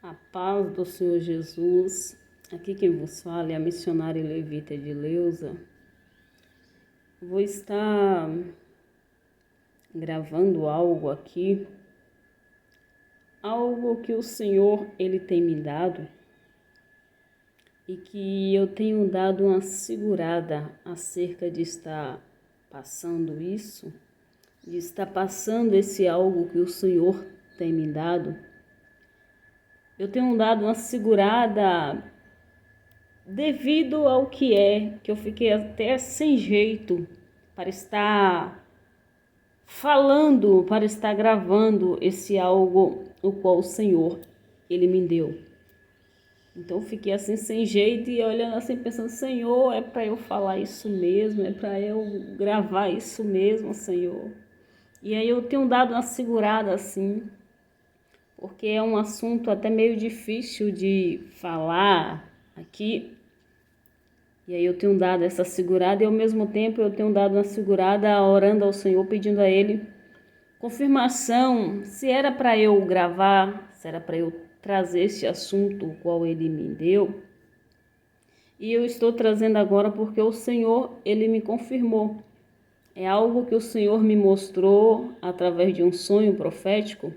A paz do Senhor Jesus. Aqui quem vos fala é a missionária levita Edileuza. Vou estar gravando algo aqui, algo que o Senhor ele tem me dado e que eu tenho dado uma segurada acerca de estar passando isso, de estar passando esse algo que o Senhor tem me dado. Eu tenho dado uma segurada devido ao que eu fiquei até sem jeito para estar falando, para estar gravando esse algo o qual o Senhor ele me deu. Então fiquei assim sem jeito e olhando assim pensando, Senhor, é para eu falar isso mesmo, é para eu gravar isso mesmo, Senhor. E aí eu tenho dado uma segurada assim, porque é um assunto até meio difícil de falar aqui. E aí eu tenho dado essa segurada e ao mesmo tempo eu tenho dado uma segurada orando ao Senhor, pedindo a Ele confirmação se era para eu gravar, se era para eu trazer esse assunto o qual Ele me deu. E eu estou trazendo agora porque o Senhor, Ele me confirmou. É algo que o Senhor me mostrou através de um sonho profético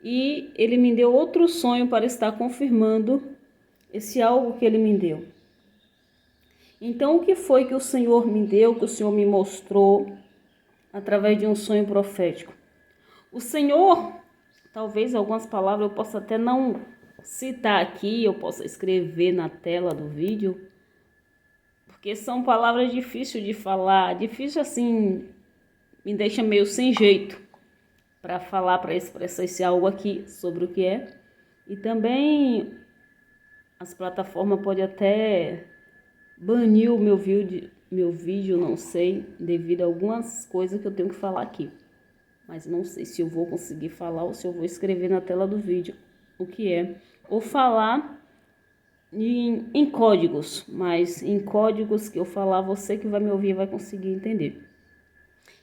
e Ele me deu outro sonho para estar confirmando esse algo que Ele me deu. Então, o que foi que o Senhor me deu, que o Senhor me mostrou através de um sonho profético? O Senhor, talvez algumas palavras eu possa até não citar aqui, eu possa escrever na tela do vídeo, porque são palavras difíceis de falar, difícil assim, me deixa meio sem jeito para falar, para expressar esse algo aqui sobre o que é. E também as plataformas podem até banir o meu vídeo, não sei, devido a algumas coisas que eu tenho que falar aqui. Mas não sei se eu vou conseguir falar ou se eu vou escrever na tela do vídeo o que é. Ou falar em códigos, mas em códigos que eu falar, você que vai me ouvir vai conseguir entender.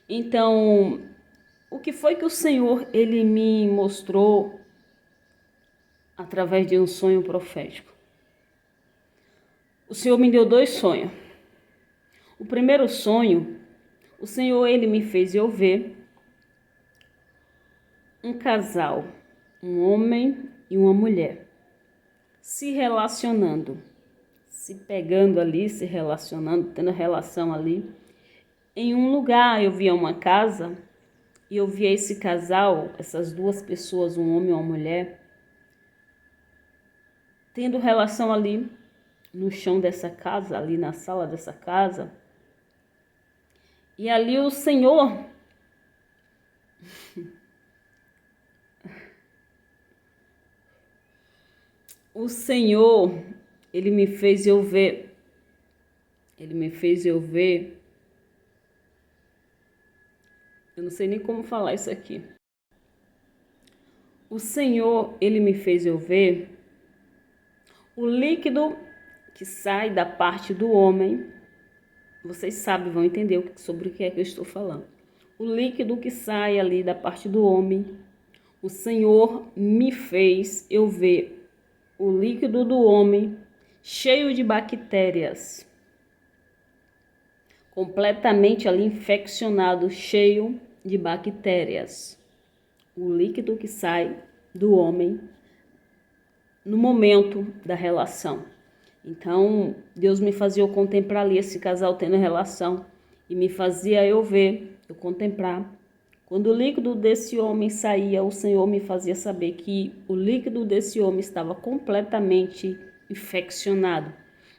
Então, o que foi que o Senhor ele me mostrou através de um sonho profético? O Senhor me deu 2 sonhos. O primeiro sonho, o Senhor ele me fez eu ver um casal, um homem e uma mulher, se relacionando, se pegando ali, se relacionando, tendo relação ali. Em um lugar eu via uma casa e eu via esse casal, essas 2 pessoas, um homem e uma mulher, tendo relação ali no chão dessa casa, ali na sala dessa casa. E ali o Senhor ele me fez eu ver, eu não sei nem como falar isso aqui. O Senhor, ele me fez eu ver o líquido que sai da parte do homem. Vocês sabem, vão entender sobre o que é que eu estou falando. O líquido que sai ali da parte do homem, o Senhor me fez eu ver o líquido do homem cheio de bactérias, completamente ali infeccionado, cheio de bactérias. O líquido que sai do homem no momento da relação. Então, Deus me fazia eu contemplar ali esse casal tendo relação e me fazia eu ver, eu contemplar. Quando o líquido desse homem saía, o Senhor me fazia saber que o líquido desse homem estava completamente infeccionado.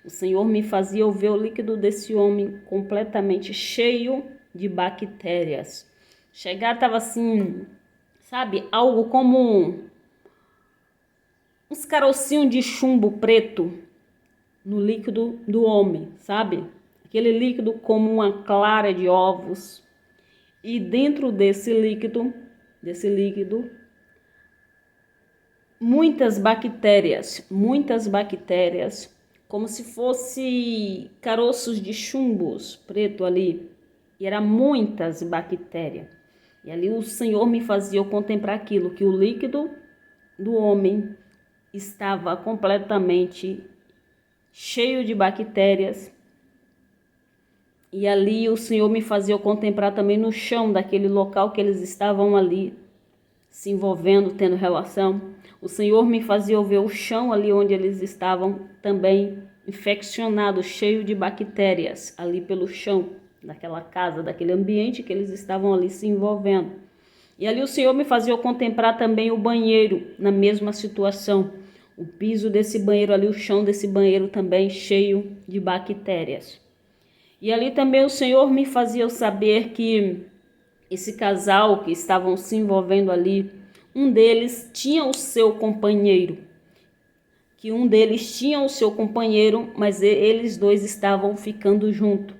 O Senhor me fazia eu ver o líquido desse homem completamente cheio de bactérias. Chegar estava assim, sabe, algo como uns carocinhos de chumbo preto no líquido do homem, sabe? Aquele líquido como uma clara de ovos. E dentro desse líquido, muitas bactérias, como se fosse caroços de chumbos preto ali. E era muitas bactérias. E ali o Senhor me fazia eu contemplar aquilo, que o líquido do homem estava completamente cheio de bactérias. E ali o Senhor me fazia eu contemplar também no chão daquele local que eles estavam ali, se envolvendo, tendo relação. O Senhor me fazia eu ver o chão ali onde eles estavam também infeccionado, cheio de bactérias, ali pelo chão daquela casa, daquele ambiente que eles estavam ali se envolvendo. E ali o Senhor me fazia eu contemplar também o banheiro, na mesma situação. O piso desse banheiro ali, o chão desse banheiro também cheio de bactérias. E ali também o Senhor me fazia eu saber que esse casal que estavam se envolvendo ali, um deles tinha o seu companheiro. Mas eles dois estavam ficando juntos.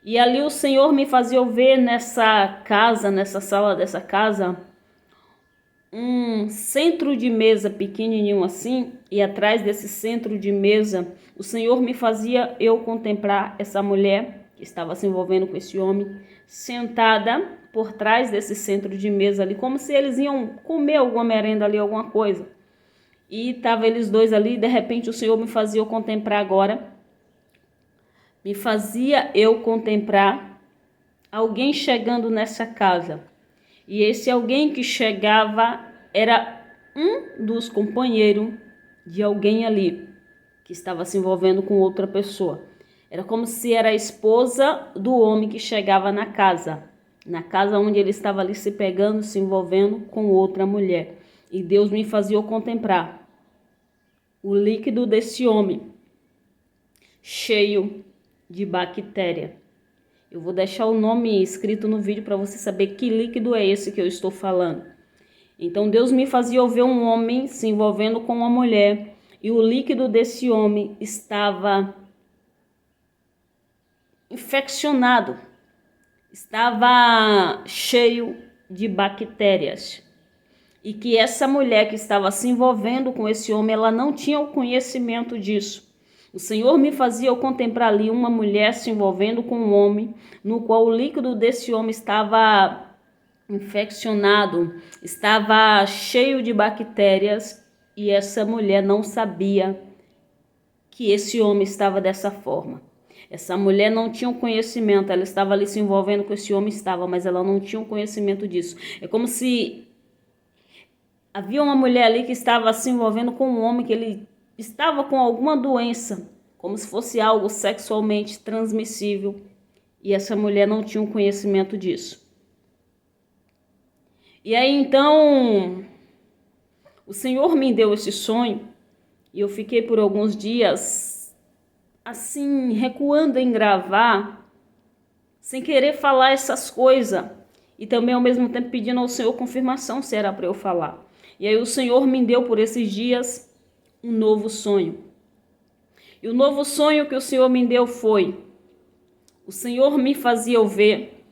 E ali o Senhor me fazia eu ver nessa casa, nessa sala dessa casa, um centro de mesa pequenininho assim, e atrás desse centro de mesa, o Senhor me fazia eu contemplar essa mulher que estava se envolvendo com esse homem, sentada por trás desse centro de mesa ali, como se eles iam comer alguma merenda ali, alguma coisa. E estavam eles dois ali, e de repente o Senhor me fazia eu contemplar alguém chegando nessa casa. E esse alguém que chegava era um dos companheiros de alguém ali, que estava se envolvendo com outra pessoa. Era como se era a esposa do homem que chegava na casa onde ele estava ali se pegando, se envolvendo com outra mulher. E Deus me fazia eu contemplar o líquido desse homem, cheio de bactéria. Eu vou deixar o nome escrito no vídeo para você saber que líquido é esse que eu estou falando. Então Deus me fazia eu ver um homem se envolvendo com uma mulher e o líquido desse homem estava infeccionado, estava cheio de bactérias. E que essa mulher que estava se envolvendo com esse homem, ela não tinha o conhecimento disso. O Senhor me fazia eu contemplar ali uma mulher se envolvendo com um homem, no qual o líquido desse homem estava infeccionado, estava cheio de bactérias, e essa mulher não sabia que esse homem estava dessa forma. Essa mulher não tinha o conhecimento, ela estava ali se envolvendo com esse homem, mas ela não tinha o conhecimento disso. É como se havia uma mulher ali que estava se envolvendo com um homem que ele estava com alguma doença, como se fosse algo sexualmente transmissível, e essa mulher não tinha um conhecimento disso. E aí então o Senhor me deu esse sonho e eu fiquei por alguns dias assim recuando em gravar, sem querer falar essas coisas, e também ao mesmo tempo pedindo ao Senhor confirmação se era para eu falar. E aí o Senhor me deu por esses dias um novo sonho. E o novo sonho que o Senhor me deu foi: o Senhor me fazia eu ver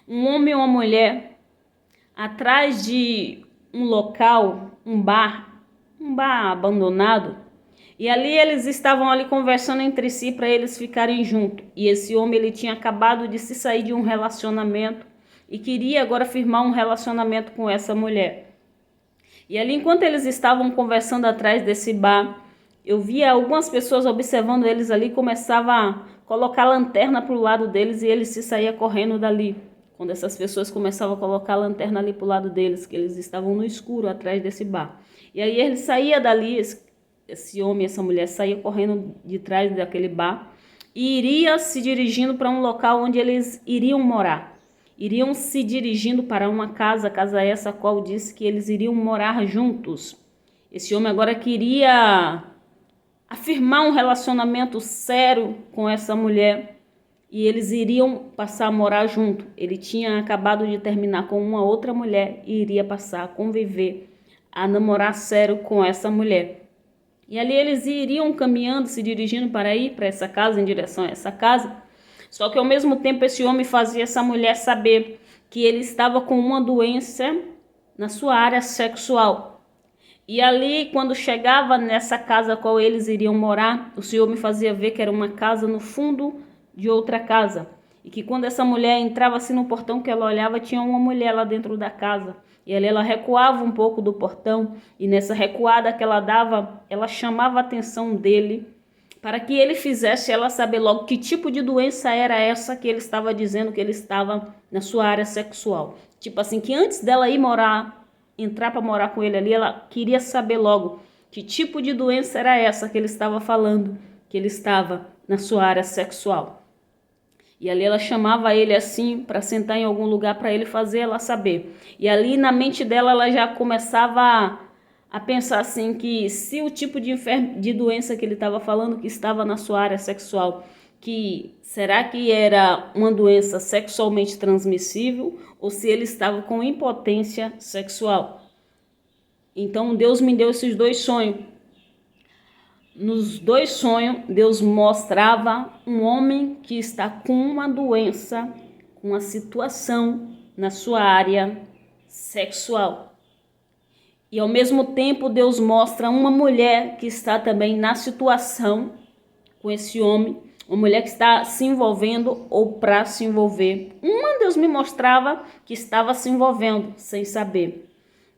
um homem e uma mulher atrás de um local, um bar abandonado. E ali eles estavam ali conversando entre si para eles ficarem juntos. E esse homem ele tinha acabado de se sair de um relacionamento e queria agora firmar um relacionamento com essa mulher. E ali, enquanto eles estavam conversando atrás desse bar, eu via algumas pessoas observando eles ali, começava a colocar lanterna para o lado deles e eles se saíam correndo dali. Quando essas pessoas começavam a colocar a lanterna ali para o lado deles, que eles estavam no escuro atrás desse bar. E aí ele saía dali, esse homem, essa mulher saía correndo de trás daquele bar e iria se dirigindo para um local onde eles iriam morar. Iriam se dirigindo para uma casa essa a qual disse que eles iriam morar juntos. Esse homem agora queria afirmar um relacionamento sério com essa mulher e eles iriam passar a morar junto. Ele tinha acabado de terminar com uma outra mulher e iria passar a conviver, a namorar sério com essa mulher. E ali eles iriam caminhando, se dirigindo para ir para essa casa, em direção a essa casa. Só que ao mesmo tempo esse homem fazia essa mulher saber que ele estava com uma doença na sua área sexual. E ali, quando chegava nessa casa a qual eles iriam morar, o Senhor me fazia ver que era uma casa no fundo de outra casa. E que quando essa mulher entrava assim no portão que ela olhava, tinha uma mulher lá dentro da casa. E ali ela recuava um pouco do portão, e nessa recuada que ela dava, ela chamava a atenção dele, para que ele fizesse ela saber logo que tipo de doença era essa que ele estava dizendo que ele estava na sua área sexual. Tipo assim, que antes dela ir entrar para morar com ele ali, ela queria saber logo que tipo de doença era essa que ele estava falando, que ele estava na sua área sexual. E ali ela chamava ele assim para sentar em algum lugar para ele fazer ela saber. E ali na mente dela ela já começava a pensar assim que se o tipo de doença que ele estava falando que estava na sua área sexual, que será que era uma doença sexualmente transmissível ou se ele estava com impotência sexual. Então Deus me deu esses dois sonhos. Nos dois sonhos, Deus mostrava um homem que está com uma doença, com uma situação na sua área sexual. E ao mesmo tempo, Deus mostra uma mulher que está também na situação com esse homem, uma mulher que está se envolvendo ou para se envolver. Uma Deus me mostrava que estava se envolvendo sem saber.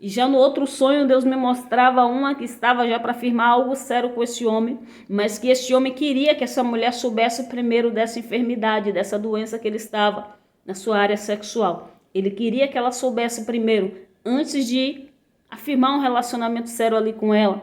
E já no outro sonho, Deus me mostrava uma que estava já para firmar algo sério com esse homem, mas que esse homem queria que essa mulher soubesse primeiro dessa enfermidade, dessa doença que ele estava na sua área sexual. Ele queria que ela soubesse primeiro, antes de afirmar um relacionamento sério ali com ela,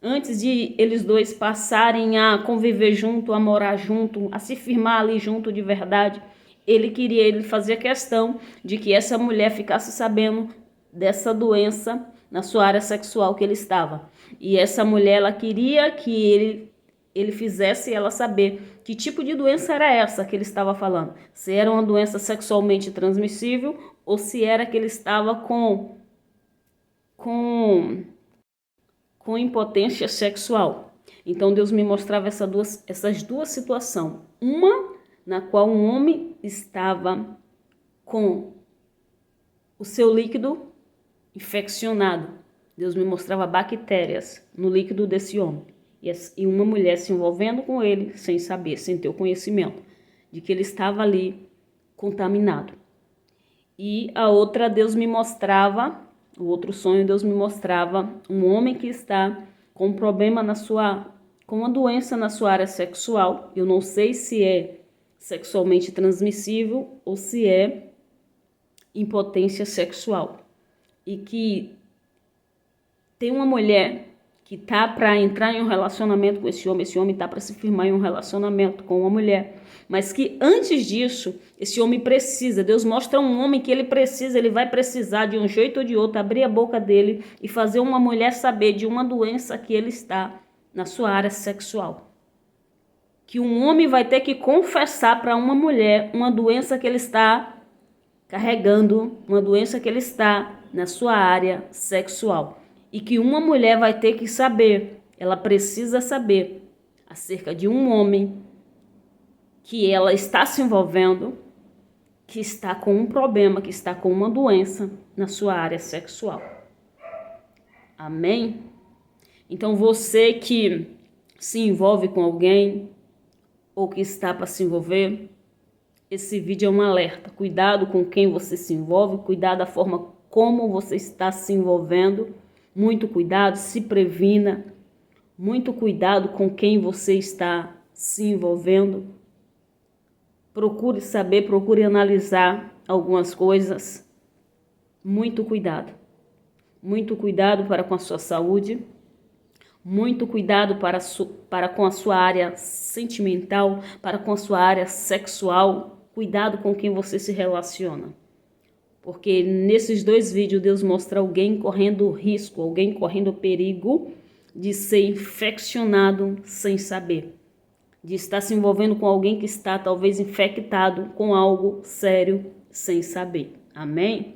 antes de eles dois passarem a conviver junto, a morar junto, a se firmar ali junto de verdade. Ele fazia questão de que essa mulher ficasse sabendo dessa doença na sua área sexual que ele estava. E essa mulher, ela queria que ele fizesse ela saber que tipo de doença era essa que ele estava falando. Se era uma doença sexualmente transmissível ou se era que ele estava com impotência sexual. Então Deus me mostrava essas duas situações. Uma na qual um homem estava com o seu líquido infeccionado. Deus me mostrava bactérias no líquido desse homem. E uma mulher se envolvendo com ele sem saber, sem ter o conhecimento de que ele estava ali contaminado. E a outra, Deus me mostrava, o outro sonho, Deus me mostrava um homem que está com um problema com uma doença na sua área sexual. Eu não sei se é sexualmente transmissível ou se é impotência sexual. E que tem uma mulher que tá para entrar em um relacionamento com esse homem tá para se firmar em um relacionamento com uma mulher, mas que antes disso, esse homem precisa, Deus mostra um homem que ele vai precisar de um jeito ou de outro abrir a boca dele e fazer uma mulher saber de uma doença que ele está na sua área sexual. Que um homem vai ter que confessar para uma mulher uma doença que ele está carregando, uma doença que ele está na sua área sexual. E que uma mulher vai ter que saber, ela precisa saber acerca de um homem que ela está se envolvendo, que está com um problema, que está com uma doença na sua área sexual. Amém? Então você que se envolve com alguém ou que está para se envolver, esse vídeo é um alerta. Cuidado com quem você se envolve, cuidado da forma como você está se envolvendo. Muito cuidado, se previna. Muito cuidado com quem você está se envolvendo. Procure saber, procure analisar algumas coisas. Muito cuidado. Muito cuidado para com a sua saúde. Muito cuidado para com a sua área sentimental, para com a sua área sexual. Cuidado com quem você se relaciona. Porque nesses dois vídeos Deus mostra alguém correndo risco, alguém correndo perigo de ser infeccionado sem saber. De estar se envolvendo com alguém que está talvez infectado com algo sério sem saber. Amém?